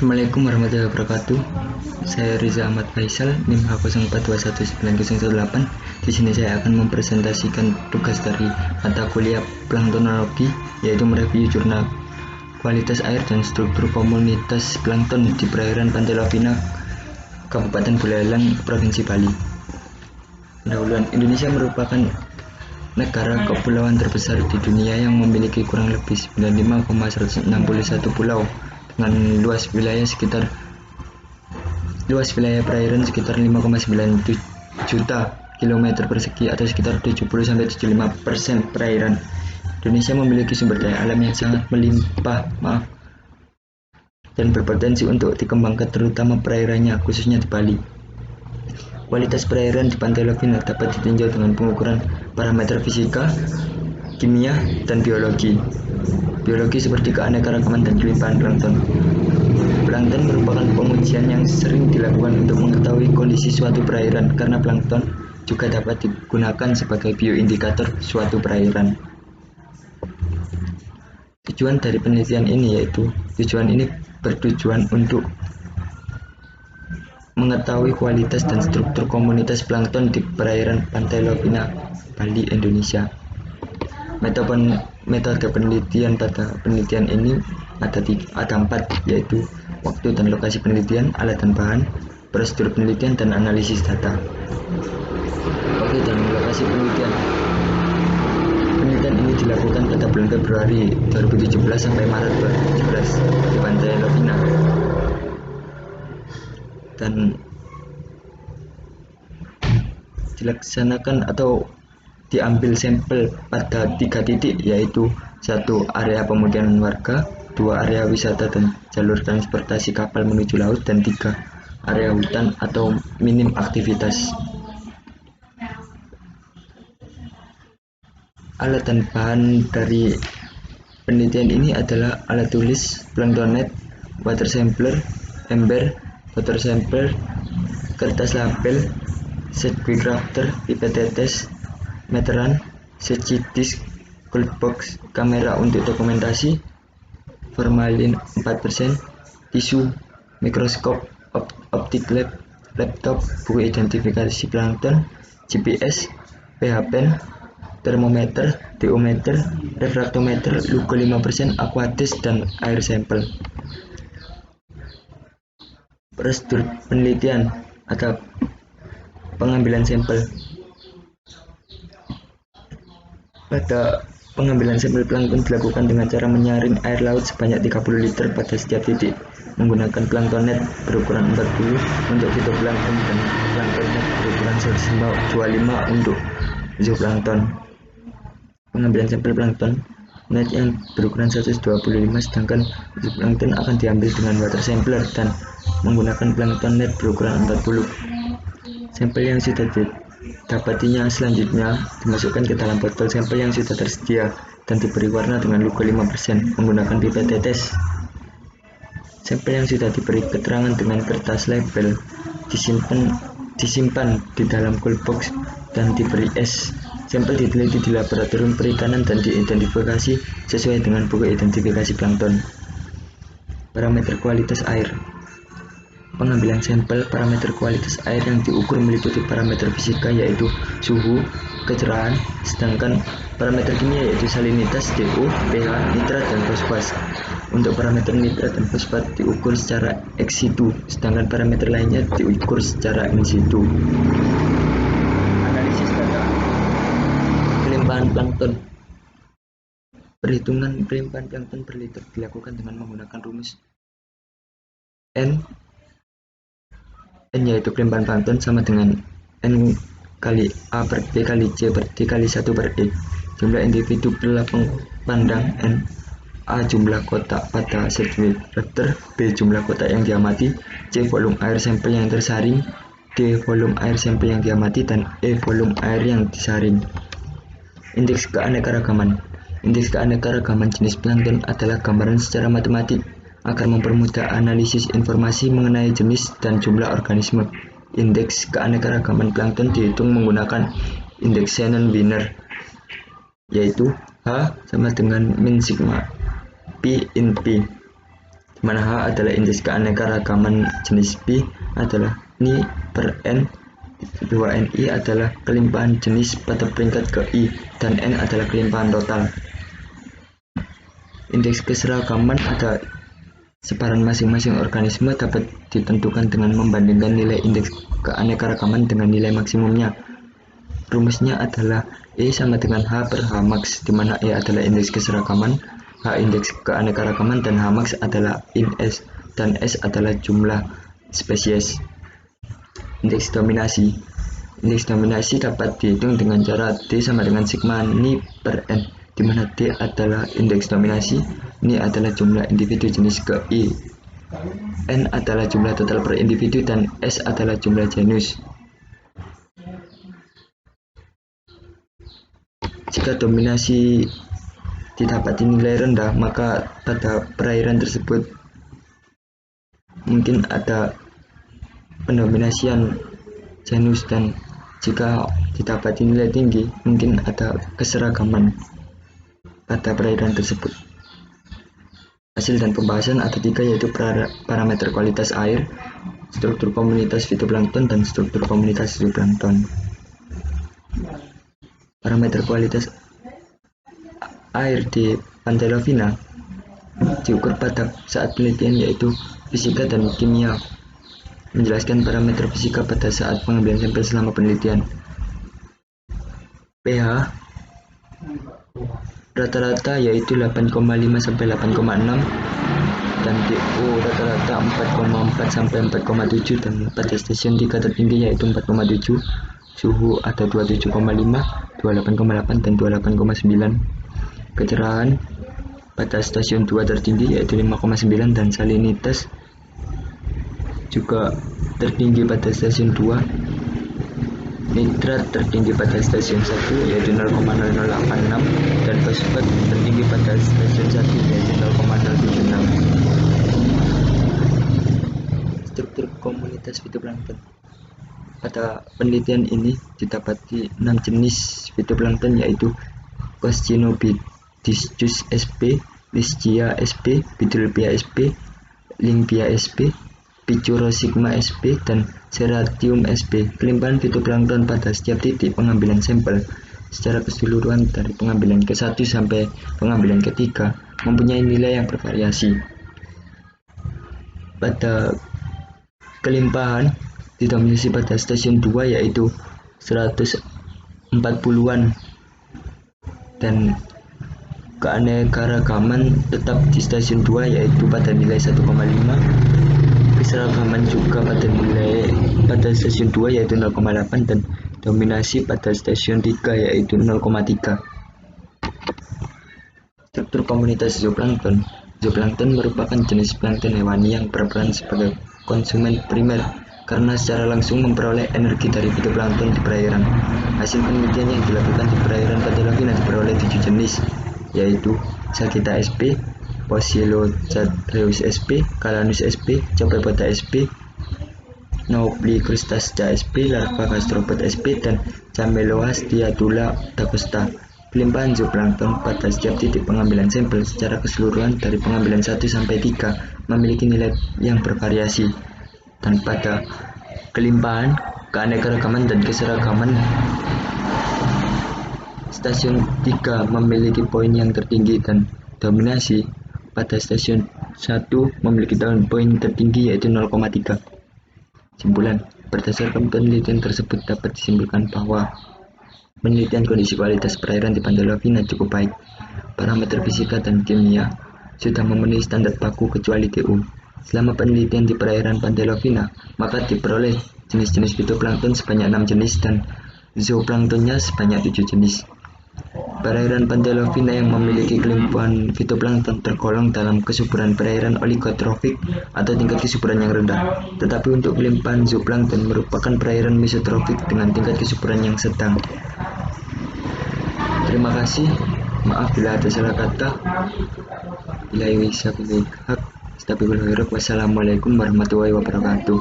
Assalamualaikum warahmatullahi wabarakatuh. Saya Riza Ahmad Faisal, NIM H04219018. Di sini saya akan mempresentasikan tugas dari mata kuliah planktonologi, yaitu mereview jurnal kualitas air dan struktur komunitas plankton di perairan Pantai Lovina, Kabupaten Buleleng, Provinsi Bali. Pendahuluan. Indonesia merupakan negara kepulauan terbesar di dunia yang memiliki kurang lebih 95,161 pulau dengan luas wilayah perairan sekitar 5,9 juta kilometer persegi atau sekitar 70-75% perairan. Indonesia memiliki sumber daya alam yang sangat melimpah dan berpotensi untuk dikembangkan, terutama perairannya, khususnya di Bali. Kualitas perairan di Pantai Lovina dapat ditinjau dengan pengukuran parameter fisika, kimia, dan biologi. Biologi seperti keanekaragaman dan kelimpahan plankton. Plankton merupakan pengujian yang sering dilakukan untuk mengetahui kondisi suatu perairan, karena plankton juga dapat digunakan sebagai bioindikator suatu perairan. Tujuan dari penelitian ini bertujuan untuk mengetahui kualitas dan struktur komunitas plankton di perairan Pantai Lovina, Bali, Indonesia. Metode penelitian pada penelitian ini ada 4, yaitu waktu dan lokasi penelitian, alat dan bahan, prosedur penelitian, dan analisis data. Waktu dan lokasi penelitian. Penelitian ini dilakukan pada bulan Februari 2017 sampai Maret 2017 di Pantai Lovina, dan dilaksanakan atau diambil sampel pada 3 titik, yaitu 1. area pemukiman warga, 2. area wisata dan jalur transportasi kapal menuju laut, dan 3. area hutan atau minim aktivitas. Alat dan bahan dari penelitian ini adalah alat tulis, planktonet, water sampler, ember, water sampler, kertas label, sheet quick rafter, pipet tetes, meteran, sheet disk, cold box, kamera untuk dokumentasi, formalin 4%, tisu, mikroskop, optik laptop, buku identifikasi plankton, GPS, pH pen, termometer, diometer, refraktometer, LUGO 5%, aquatis, dan air sampel. Prosedur penelitian atau pengambilan sampel. Pada pengambilan sampel plankton dilakukan dengan cara menyaring air laut sebanyak 30 liter pada setiap titik menggunakan planktonet berukuran 40 untuk fitoplankton dan planktonet berukuran 125 untuk zooplankton. Pengambilan sampel plankton net yang berukuran 125, sedangkan zooplankton akan diambil dengan water sampler dan menggunakan plankton net berukuran 40. Sampel yang sudah didapatinya selanjutnya dimasukkan ke dalam botol sampel yang sudah tersedia dan diberi warna dengan LUGO 5% menggunakan pipet tetes. Sampel yang sudah diberi keterangan dengan kertas label disimpan di dalam cold box dan diberi es. Sampel diteliti di laboratorium perikanan dan diidentifikasi sesuai dengan buku identifikasi plankton. Parameter kualitas air. Pengambilan sampel parameter kualitas air yang diukur meliputi parameter fisika, yaitu suhu, kecerahan, sedangkan parameter kimia yaitu salinitas, DO, pH, nitrat, dan fosfat. Untuk parameter nitrat dan fosfat diukur secara ex situ, sedangkan parameter lainnya diukur secara in situ. Analisis data. Kelimpahan plankton. Perhitungan kelimpahan plankton per liter dilakukan dengan menggunakan rumus N yaitu kelimpahan plankton sama dengan N kali A per B kali C per D kali 1 per E. Jumlah individu pelampung pandang N. A jumlah kotak pada sirkuit refraktor, B jumlah kotak yang diamati, C volume air sampel yang tersaring, D volume air sampel yang diamati, dan E volume air yang disaring. Indeks keanekaragaman. Indeks keanekaragaman jenis plankton adalah gambaran secara matematik agar mempermudah analisis informasi mengenai jenis dan jumlah organisme. Indeks keanekaragaman plankton dihitung menggunakan indeks Shannon-Wiener, yaitu H sama dengan min sigma P in P. di mana H adalah indeks keanekaragaman jenis B adalah Ni per N, 2Ni adalah kelimpahan jenis pada peringkat ke I, dan N adalah kelimpahan total. Indeks keseragaman ada sebaran masing-masing organisme dapat ditentukan dengan membandingkan nilai indeks keanekaragaman dengan nilai maksimumnya. Rumusnya adalah E sama dengan H per H max, di mana E adalah indeks keseragaman, H indeks keanekaragaman, dan H max adalah in S, dan S adalah jumlah spesies. Indeks dominasi. Indeks dominasi dapat dihitung dengan cara D sama dengan sigma Ni per N, di mana D adalah indeks dominasi, Ni adalah jumlah individu jenis ke I, N adalah jumlah total per individu, dan S adalah jumlah genus. Jika dominasi didapati nilai rendah, maka pada perairan tersebut mungkin ada pendominasian genus, dan jika didapati nilai tinggi, mungkin ada keseragaman pada perairan tersebut. Hasil dan pembahasan ada 3, yaitu parameter kualitas air, struktur komunitas fitoplankton, dan struktur komunitas zooplankton. Parameter kualitas air di Pantai Lovina diukur pada saat penelitian, yaitu fisika dan kimia. Menjelaskan parameter fisika pada saat pengambilan sampel selama penelitian. pH rata-rata yaitu 8,5 sampai 8,6, dan DO rata-rata 4,4 sampai 4,7, dan pada stasiun 3 tertinggi yaitu 4,7, suhu ada 27,5, 28,8, dan 28,9. Kecerahan pada stasiun 2 tertinggi yaitu 5,9, dan salinitas juga tertinggi pada stasiun 2. Nitrat tertinggi pada stasiun 1 yaitu 0,0086, dan fosfat tertinggi pada stasiun 1 yaitu 0,076. Struktur komunitas fitoplankton. Pada penelitian ini didapati 6 jenis fitoplankton, yaitu Coscinobidiscus sp, Lischia sp, Bidulphia sp, Lyngbya sp, Pichurosigma sp, dan Serratium sp. Kelimpahan fitoplankton pada setiap titik pengambilan sampel secara keseluruhan dari pengambilan ke-1 sampai pengambilan ke-3 mempunyai nilai yang bervariasi. Pada kelimpahan didominasi pada stasiun 2 yaitu 140-an, dan keanekaragaman tetap di stasiun 2 yaitu pada nilai 1,5. Keseragaman juga pada stasiun 2 yaitu 0,8, dan dominasi pada stasiun 3 yaitu 0,3. Struktur komunitas zooplankton. Zooplankton merupakan jenis plankton hewani yang berperan sebagai konsumen primer karena secara langsung memperoleh energi dari fitoplankton di perairan. Hasil penelitian yang dilakukan di perairan Pantai Lovina diperoleh 7 jenis, yaitu Sagitta sp, Poecilochareus sp, Calanus sp, Copepota sp, Nauplicrustacea sp, larva gastropod sp, dan Camellia stiatula dacosta. Kelimpahan zooplankton pada setiap titik pengambilan sampel secara keseluruhan dari pengambilan 1 sampai 3 memiliki nilai yang bervariasi, dan pada kelimpahan, keanekaragaman, dan keseragaman stasiun 3 memiliki poin yang tertinggi, dan dominasi pada stasiun 1 memiliki poin tertinggi yaitu 0,3. Simpulan, berdasarkan penelitian tersebut dapat disimpulkan bahwa penelitian kondisi kualitas perairan di Pantai Lovina cukup baik. Parameter fisika dan kimia sudah memenuhi standar baku kecuali DO. Selama penelitian di perairan Pantai Lovina, maka diperoleh jenis-jenis fitoplankton sebanyak 6 jenis dan zooplanktonnya sebanyak 7 jenis. Perairan Pantai Lovina yang memiliki kelimpahan fitoplankton tergolong dalam kesuburan perairan oligotrofik atau tingkat kesuburan yang rendah. Tetapi untuk kelimpahan zooplankton merupakan perairan mesotrofik dengan tingkat kesuburan yang sedang. Terima kasih. Maaf bila ada salah kata. Wassalamualaikum warahmatullahi wabarakatuh.